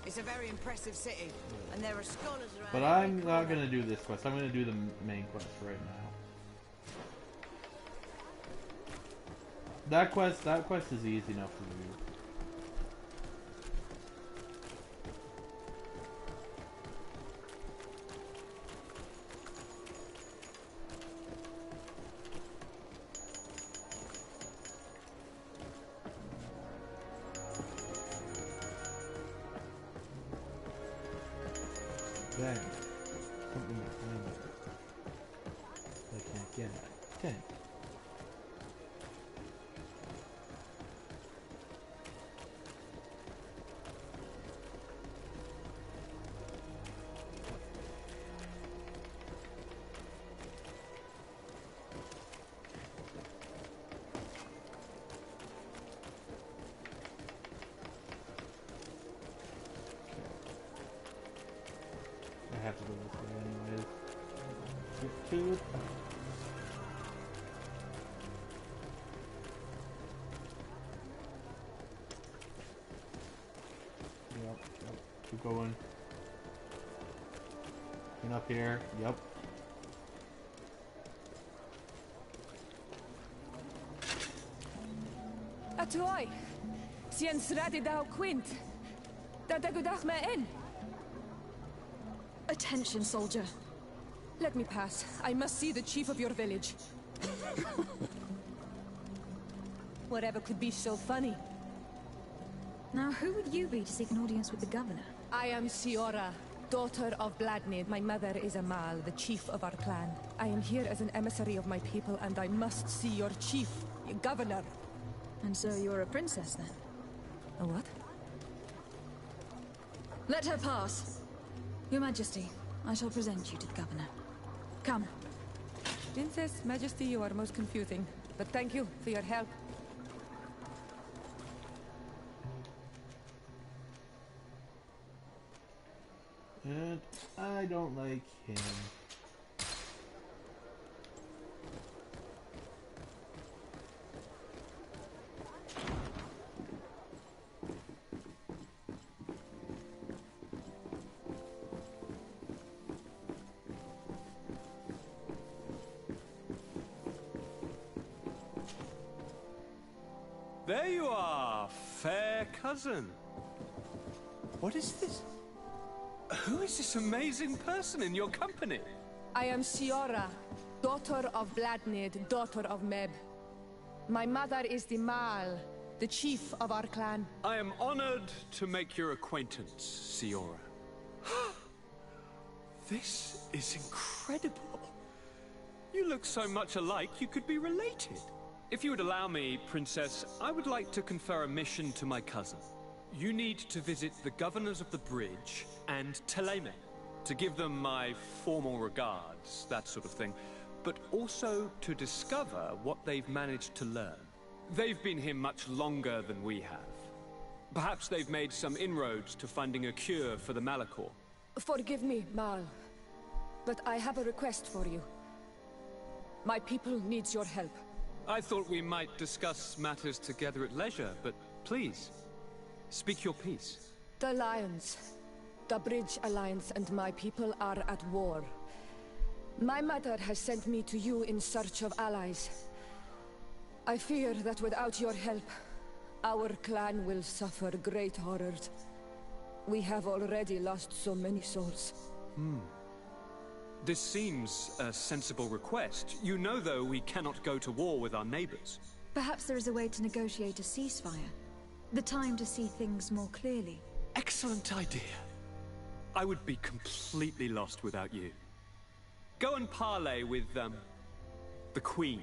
It's a very impressive city, and there are scholars around. But I'm not going to do this quest. I'm going to do the main quest right now. That quest is easy enough to do. Then, something behind it. I can't get it. Okay. I have to go this way anyways. Get to it. Yep. Keep going. Get up here. Yep. Atoy, sien sradi dao quint. Dadagudach me in. Attention, soldier. Let me pass. I must see the chief of your village. Whatever could be so funny. Now, who would you be to seek an audience with the governor? I am Siora, daughter of Bladnid. My mother is Amal, the chief of our clan. I am here as an emissary of my people, and I must see your chief, your governor. And so you're a princess, then? A what? Let her pass. Your Majesty, I shall present you to the governor. Come. Princess, Majesty, you are most confusing. But thank you for your help. And I don't like him. There you are, fair cousin. What is this? Who is this amazing person in your company? I am Siora, daughter of Bladnid, daughter of Meb. My mother is the Mal, the chief of our clan. I am honored to make your acquaintance, Siora. This is incredible. You look so much alike you could be related. If you would allow me, Princess, I would like to confer a mission to my cousin. You need to visit the governors of the bridge and Teleme to give them my formal regards, that sort of thing, but also to discover what they've managed to learn. They've been here much longer than we have. Perhaps they've made some inroads to finding a cure for the Malachor. Forgive me, Mal, but I have a request for you. My people needs your help. I thought we might discuss matters together at leisure, but please, speak your piece. The Alliance, the Bridge Alliance and my people are at war. My mother has sent me to you in search of allies. I fear that without your help, our clan will suffer great horrors. We have already lost so many souls. This seems a sensible request. You know, though, we cannot go to war with our neighbors. Perhaps there is a way to negotiate a ceasefire. The time to see things more clearly. Excellent idea. I would be completely lost without you. Go and parley with, the Queen,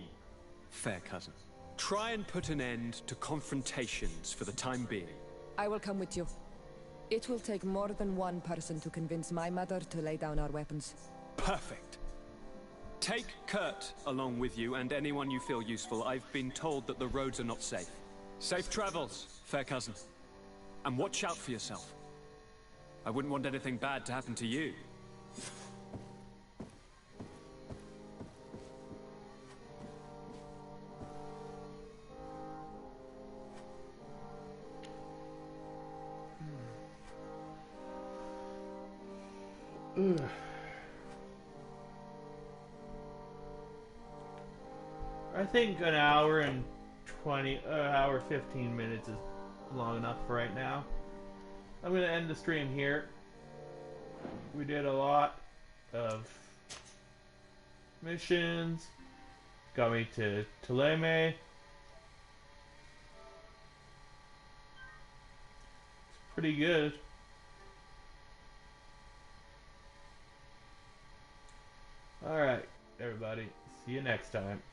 fair cousin. Try and put an end to confrontations for the time being. I will come with you. It will take more than one person to convince my mother to lay down our weapons. Perfect. Take Kurt along with you and anyone you feel useful. I've been told that the roads are not safe. Safe travels, fair cousin. And watch out for yourself. I wouldn't want anything bad to happen to you. I think an hour and 15 minutes is long enough for right now. I'm going to end the stream here. We did a lot of missions. Got me to Teleme. It's pretty good. everybody. See you next time.